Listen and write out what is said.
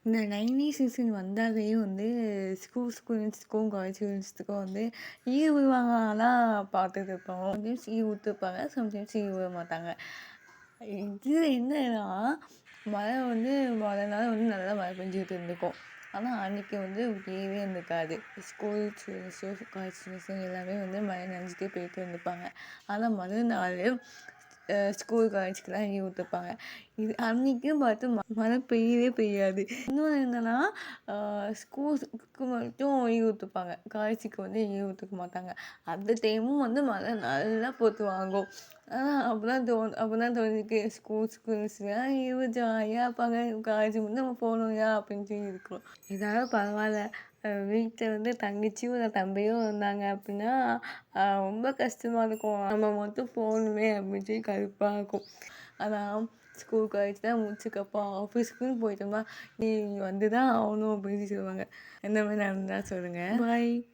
இந்த rainy season வந்தாவே வந்து ஸ்டூடெண்ட்ஸ்க்கும், காலேஜ் ஸ்டூடெண்ட்ஸ்க்கும் வந்து லீவ் விடுவாங்கலாம் பார்த்துட்டுருப்போம். சம்டைம்ஸ் லீவ் விட்டுருப்பாங்க, சம்டைம்ஸ் லீவ் விட மாட்டாங்க. இது என்னன்னா, மழை வந்து மொத நாள் வந்து நல்லா மழை பெஞ்சுட்டு இருந்துக்கும். ஆனா, அன்னைக்கு வந்து லீவே இருந்திருக்காது. ஸ்கூல் ஸ்டூடெண்ட்ஸோ, காலேஜ் ஸ்டூடெண்ட்ஸோ எல்லாமே வந்து மழை நனைஞ்சிட்டே போயிட்டு இருந்திருப்பாங்க. ஆனா, மறுநாள் ஸ்கூல், காலேஜ்க்குலாம் லீவ் விட்டுருப்பாங்க. இது அன்னைக்கும் பார்த்து மழை பெய்யவே பெய்யாது. இன்னொன்னு என்னன்னா, ஸ்கூலுக்கு மட்டும் லீவ் விட்டுருப்பாங்க. காலேஜுக்கு வந்து லீவ் விட்டுருக்க மாட்டாங்க. அந்த டைமும் வந்து மழை நல்லா போட்டு வாங்கும். அப்பதான் தோணிருக்கு ஸ்கூல்ஸ்லாம் லீவு ஜாலியா இருப்பாங்க. காலேஜுக்கு வந்து நம்ம போகணும்யா அப்படின்னு சொல்லி இருக்கும். இதாவது பரவாயில்ல. வீட்டில் வந்து தங்கச்சியும் இல்லை தம்பியும் இருந்தாங்க அப்படின்னா ரொம்ப கஷ்டமா இருக்கும். நம்ம மட்டும் போகணுமே அப்படின்னு சொல்லி கடுப்பாக இருக்கும். ஆனால் ஸ்கூல் காலேஜ்லாம் முடிச்சதுக்கப்புறம் ஆஃபீஸுக்குன்னு போயிட்டோம்னா நீ வந்து தான் ஆகணும் அப்படின்னு சொல்லுவாங்க. எந்த மாதிரி நடந்தா சொல்லுங்கள். பாய்.